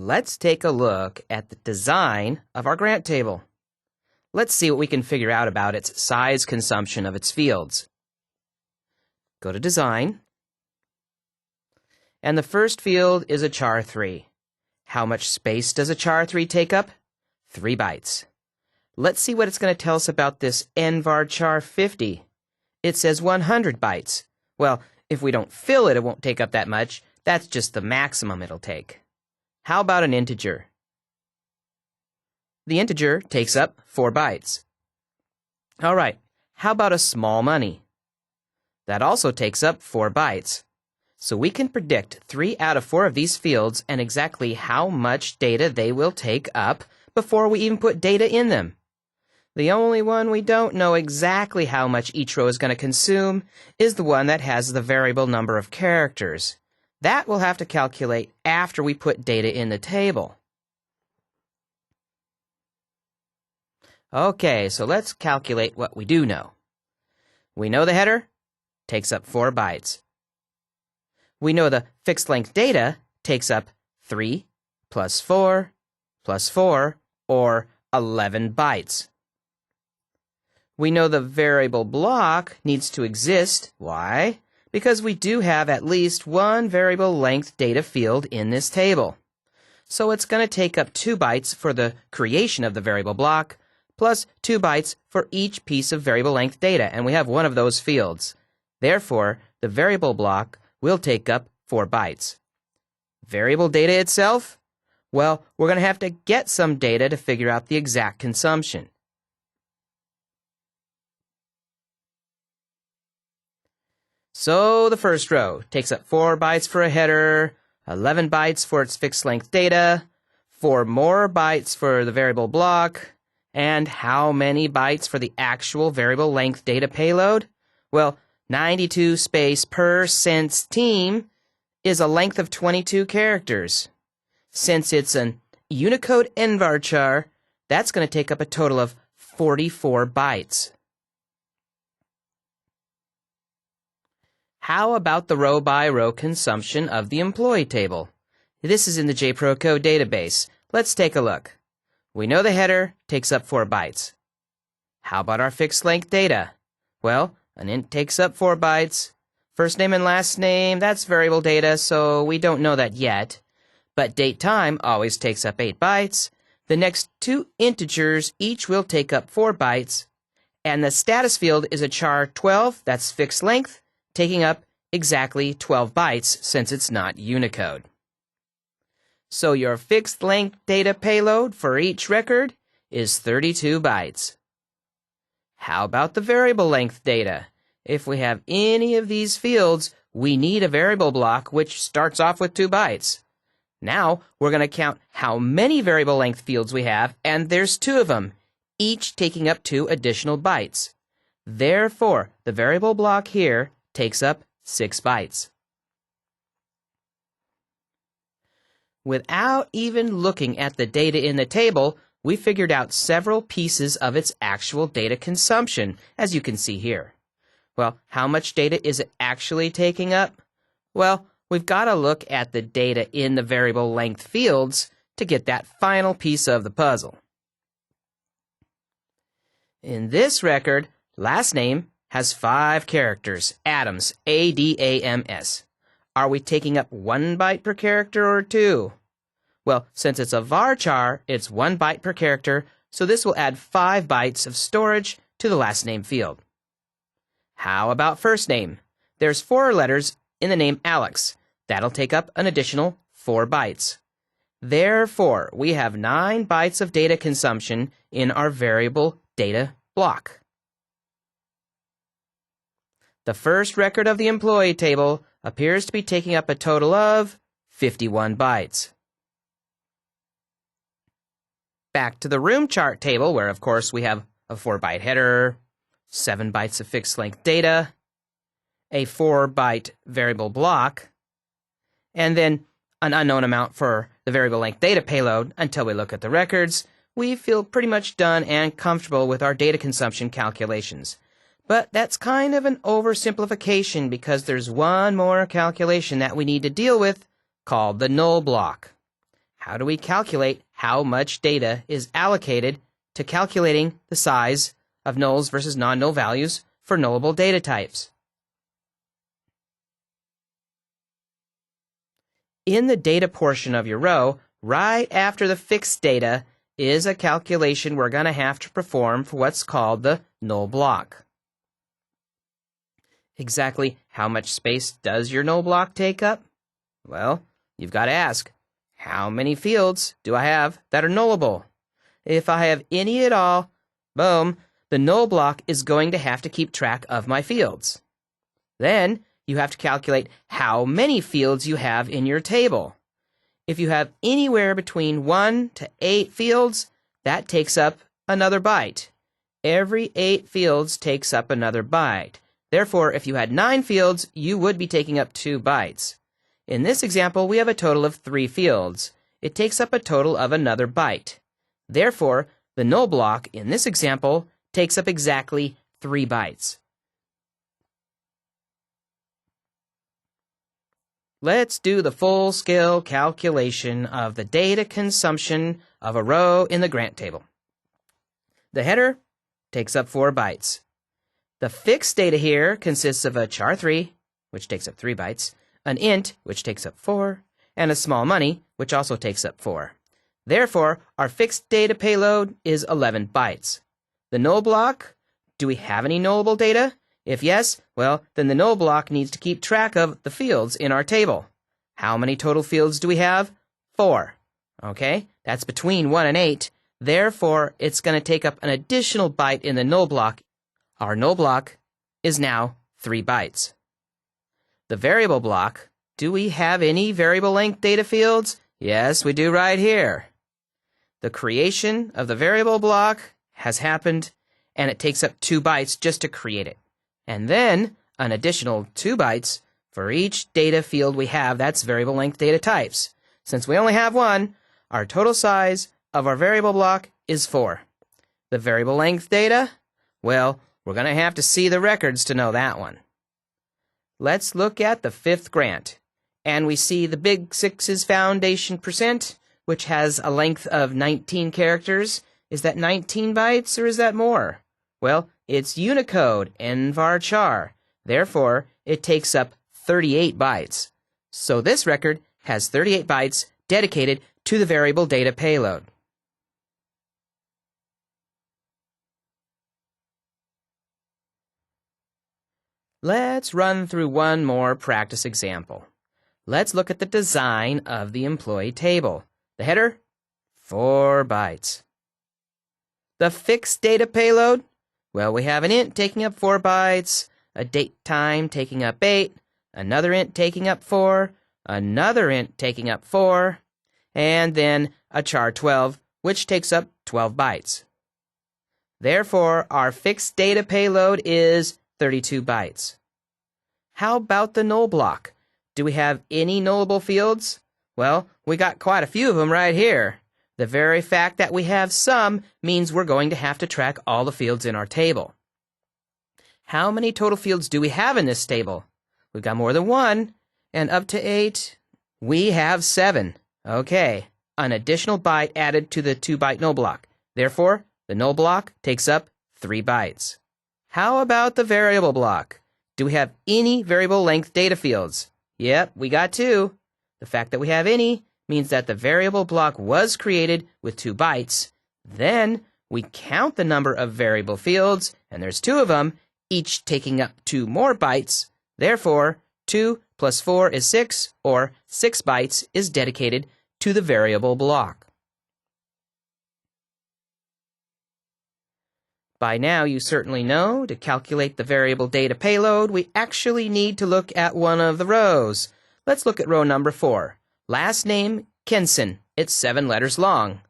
Let's take a look at the design of our grant table. Let's see what we can figure out about its size consumption of its fields. Go to Design, and the first field is a char 3. How much space does a char 3 take up? 3 bytes. Let's see what it's going to tell us about this nvarchar 50. It says 100 bytes. Well, if we don't fill it, it won't take up that much. That's just the maximum it'll take. How about an integer? The integer takes up 4 bytes. All right, how about a small money? That also takes up 4 bytes. So we can predict 3 out of 4 of these fields and exactly how much data they will take up before we even put data in them. The only one we don't know exactly how much each row is going to consume is the one that has the variable number of characters. That we'll have to calculate after we put data in the table. Okay, so let's calculate what we do know. We know the header takes up 4 bytes. We know the fixed length data takes up 3 plus 4 plus 4, or 11 bytes. We know the variable block needs to exist. Why? Because we do have at least one variable length data field in this table. So it's going to take up 2 bytes for the creation of the variable block, plus 2 bytes for each piece of variable length data, and we have one of those fields. Therefore, the variable block will take up 4 bytes. Variable data itself? Well, we're going to have to get some data to figure out the exact consumption. So the first row takes up 4 bytes for a header, 11 bytes for its fixed length data, 4 more bytes for the variable block, and how many bytes for the actual variable length data payload? Well, 92 space per sense team is a length of 22 characters. Since it's an Unicode nvarchar, that's going to take up a total of 44 bytes. How about the row-by-row consumption of the employee table? This is in the JProCode database. Let's take a look. We know the header takes up 4 bytes. How about our fixed-length data? Well, an int takes up 4 bytes. First name and last name, that's variable data, so we don't know that yet. But date time always takes up 8 bytes. The next 2 integers each will take up 4 bytes. And the status field is a char 12, that's fixed length, taking up exactly 12 bytes since it's not Unicode. So your fixed length data payload for each record is 32 bytes. How about the variable length data? If we have any of these fields, we need a variable block which starts off with 2 bytes. Now we're going to count how many variable length fields we have, and there's 2 of them, each taking up 2 additional bytes. Therefore, the variable block here takes up 6 bytes. Without even looking at the data in the table, we figured out several pieces of its actual data consumption, as you can see here. Well, how much data is it actually taking up? Well, we've got to look at the data in the variable length fields to get that final piece of the puzzle. In this record, last name has 5 characters, Adams, A-D-A-M-S. Are we taking up 1 byte per character or 2? Well, since it's a varchar, it's 1 byte per character, so this will add 5 bytes of storage to the last name field. How about first name? There's 4 letters in the name Alex. That'll take up an additional 4 bytes. Therefore, we have 9 bytes of data consumption in our variable data block. The first record of the employee table appears to be taking up a total of 51 bytes. Back to the room chart table, where of course we have a 4-byte header, 7 bytes of fixed-length data, a 4-byte variable block, and then an unknown amount for the variable length data payload. Until we look at the records, we feel pretty much done and comfortable with our data consumption calculations. But that's kind of an oversimplification because there's one more calculation that we need to deal with called the NullBlock. how do we calculate how much data is allocated to calculating the size of nulls versus non-null values for nullable data types? In the data portion of your row, right after the fixed data, is a calculation we're going to have to perform for what's called the NullBlock. Exactly how much space does your NullBlock take up? Well, you've got to ask, how many fields do I have that are nullable? If I have any at all, boom, the NullBlock is going to have to keep track of my fields. Then, you have to calculate how many fields you have in your table. If you have anywhere between 1 to 8 fields, that takes up another byte. Every 8 fields takes up another byte. Therefore, if you had 9 fields, you would be taking up 2 bytes. In this example, we have a total of 3 fields. It takes up a total of another byte. Therefore, the NullBlock in this example takes up exactly 3 bytes. Let's do the full-scale calculation of the data consumption of a row in the grant table. The header takes up 4 bytes. The fixed data here consists of a char3, which takes up 3 bytes, an int, which takes up 4, and a small money, which also takes up 4. Therefore, our fixed data payload is 11 bytes. The NullBlock, do we have any nullable data? If yes, well, then the NullBlock needs to keep track of the fields in our table. How many total fields do we have? 4. Okay, that's between 1 and 8. Therefore, it's going to take up an additional byte in the NullBlock. Our NullBlock is now 3 bytes. The variable block, do we have any variable length data fields? Yes, we do right here. The creation of the variable block has happened, and it takes up 2 bytes just to create it. And then an additional 2 bytes for each data field we have that's variable length data types. Since we only have 1, our total size of our variable block is 4. The variable length data? Well, we're going to have to see the records to know that one. Let's look at the 5th grant. And we see the Big Six's foundation %, which has a length of 19 characters. Is that 19 bytes or is that more? Well, it's Unicode, nvarchar. Therefore, it takes up 38 bytes. So this record has 38 bytes dedicated to the variable data payload. Let's run through one more practice example. Let's look at the design of the employee table. The header, 4 bytes. The fixed data payload, well, we have an int taking up 4 bytes, a date time taking up 8, another int taking up 4, another int taking up 4, and then a char12, which takes up 12 bytes. Therefore, our fixed data payload is 32 bytes. How about the NullBlock? Do we have any nullable fields? Well, we got quite a few of them right here. The very fact that we have some means we're going to have to track all the fields in our table. How many total fields do we have in this table? We've got more than 1, and up to 8. We have 7. Okay, an additional byte added to the 2-byte NullBlock. Therefore, the NullBlock takes up 3 bytes. How about the variable block? Do we have any variable length data fields? Yep, we got 2. The fact that we have any means that the variable block was created with 2 bytes. Then we count the number of variable fields, and there's 2 of them, each taking up 2 more bytes. Therefore, 2 plus 4 is 6, or 6 bytes is dedicated to the variable block. By now, you certainly know, to calculate the variable data payload, we actually need to look at one of the rows. Let's look at row number 4. Last name, Kenson. It's 7 letters long.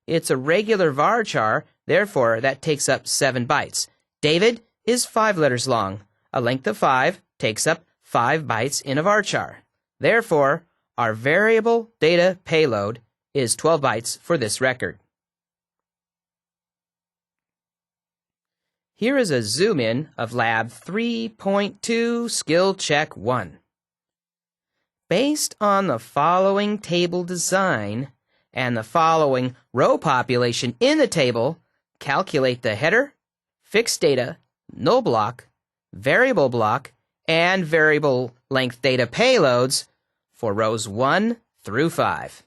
It's a regular varchar, therefore that takes up 7 bytes. David is 5 letters long. A length of 5 takes up 5 bytes in a varchar. Therefore, our variable data payload is 12 bytes for this record. Here is a zoom-in of Lab 3.2 Skill Check 1. Based on the following table design, and the following row population in the table, calculate the header, fixed data, NullBlock, variable block, and variable length data payloads for rows 1 through 5.